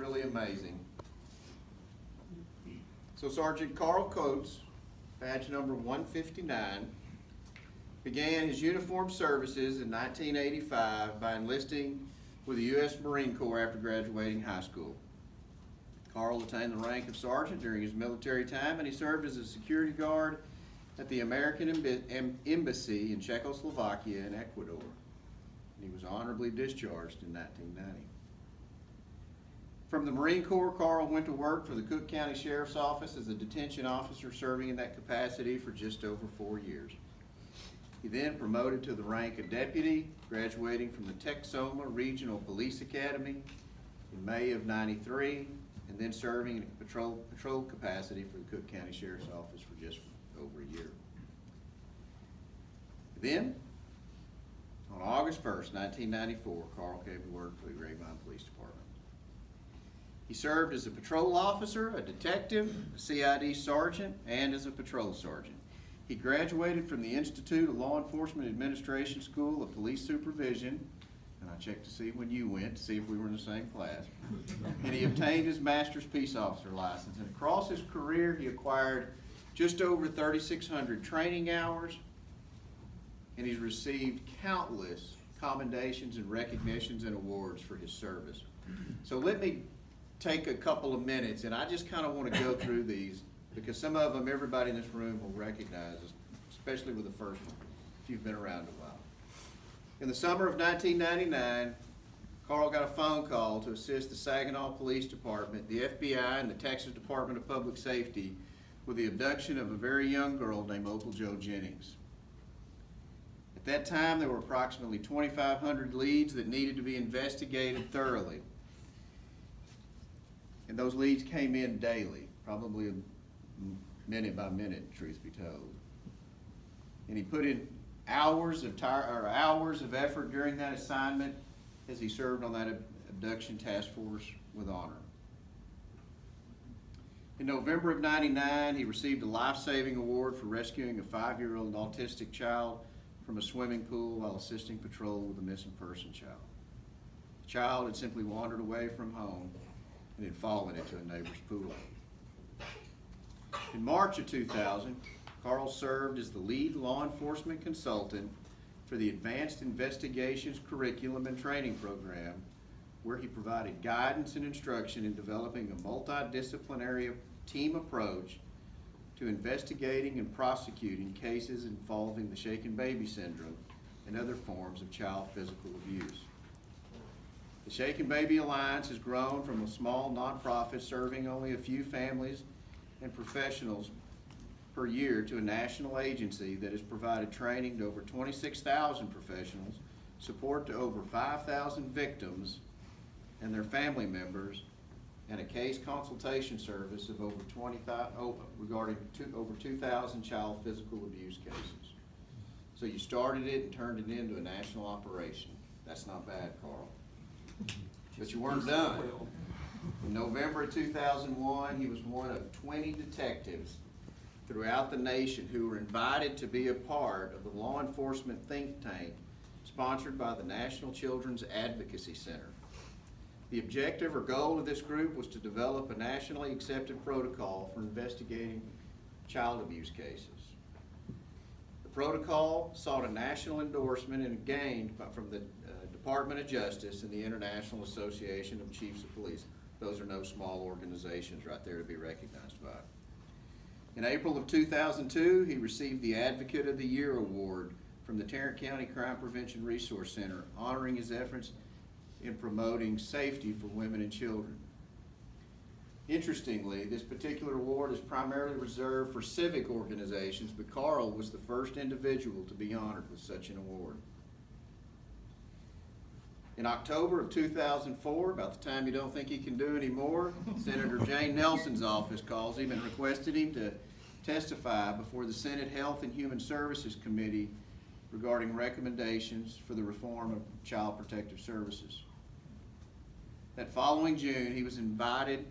really amazing. So Sergeant Carl Coates, badge number 159, began his uniformed services in 1985 by enlisting with the U.S. Marine Corps after graduating high school. Carl attained the rank of sergeant during his military time, and he served as a security guard at the American Embassy in Czechoslovakia and Ecuador. He was honorably discharged in 1990. From the Marine Corps, Carl went to work for the Cook County Sheriff's Office as a detention officer, serving in that capacity for just over 4 years. He then promoted to the rank of deputy, graduating from the Texoma Regional Police Academy in May of '93, and then serving in a patrol capacity for the Cook County Sheriff's Office for just over a year. Then, on August 1st, 1994, Carl came to work for the Grapevine Police Department. He served as a patrol officer, a detective, a CID sergeant, and as a patrol sergeant. He graduated from the Institute of Law Enforcement Administration School of Police Supervision, and I checked to see when you went to see if we were in the same class. And he obtained his Master's Peace Officer license. And across his career, he acquired just over 3,600 training hours, and he's received countless commendations and recognitions and awards for his service. So let me take a couple of minutes, and I just kind of want to go through these because some of them everybody in this room will recognize, especially with the first one, if you've been around a while. In the summer of 1999, Carl got a phone call to assist the Saginaw Police Department, the FBI, and the Texas Department of Public Safety with the abduction of a very young girl named Opal Jo Jennings. At that time, there were approximately 2,500 leads that needed to be investigated thoroughly. And those leads came in daily, probably minute by minute, truth be told. And he put in hours of effort during that assignment as he served on that abduction task force with honor. In November of '99, he received a life-saving award for rescuing a 5-year-old autistic child from a swimming pool while assisting patrol with a missing person child. The child had simply wandered away from home and had fallen into a neighbor's pool. In March of 2000, Carl served as the lead law enforcement consultant for the Advanced Investigations Curriculum and Training Program, where he provided guidance and instruction in developing a multidisciplinary team approach to investigating and prosecuting cases involving the shaken baby syndrome and other forms of child physical abuse. The Shaken Baby Alliance has grown from a small nonprofit serving only a few families and professionals per year to a national agency that has provided training to over 26,000 professionals, support to over 5,000 victims and their family members, and a case consultation service of over 20,000 regarding over 2,000 child physical abuse cases. So you started it and turned it into a national operation. That's not bad, Carl. But you weren't done. In November of 2001, he was one of 20 detectives throughout the nation who were invited to be a part of the law enforcement think tank sponsored by the National Children's Advocacy Center. The objective or goal of this group was to develop a nationally accepted protocol for investigating child abuse cases. The protocol sought a national endorsement and gained from the Department of Justice and the International Association of Chiefs of Police. Those are no small organizations right there to be recognized by. In April of 2002, he received the Advocate of the Year Award from the Tarrant County Crime Prevention Resource Center, honoring his efforts in promoting safety for women and children. Interestingly, this particular award is primarily reserved for civic organizations, but Carl was the first individual to be honored with such an award. In October of 2004, about the time you don't think he can do anymore, Senator Jane Nelson's office calls him and requested him to testify before the Senate Health and Human Services Committee regarding recommendations for the reform of Child Protective Services. That following June, he was invited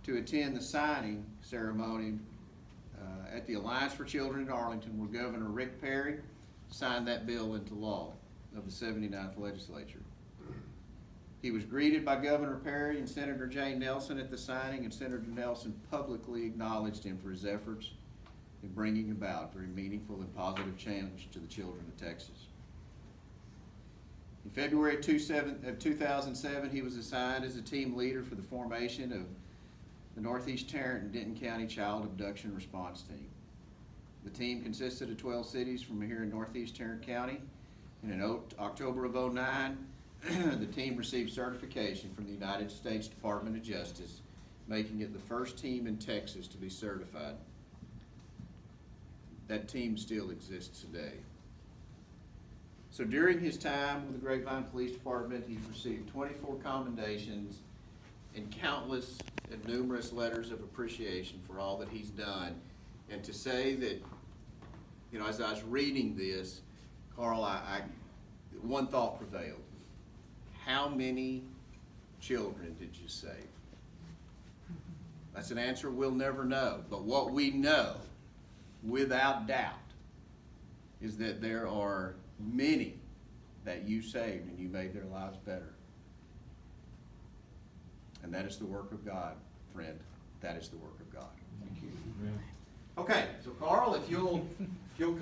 to attend the signing ceremony at the Alliance for Children in Arlington, where Governor Rick Perry signed that bill into law of the 79th Legislature. He was greeted by Governor Perry and Senator Jay Nelson at the signing, and Senator Nelson publicly acknowledged him for his efforts in bringing about very meaningful and positive change to the children of Texas. In February of 2007, he was assigned as a team leader for the formation of the Northeast Tarrant and Denton County Child Abduction Response Team. The team consisted of 12 cities from here in Northeast Tarrant County, and in October of 2009, the team received certification from the United States Department of Justice, making it the first team in Texas to be certified. That team still exists today. So during his time with the Grapevine Police Department, he's received 24 commendations and countless and numerous letters of appreciation for all that he's done. And to say that, you know, as I was reading this, Carl, one thought prevailed. How many children did you save? That's an answer we'll never know. But what we know, without doubt, is that there are many that you saved and you made their lives better. And that is the work of God, friend. That is the work of God. Thank you. Okay, so Carl, if you'll come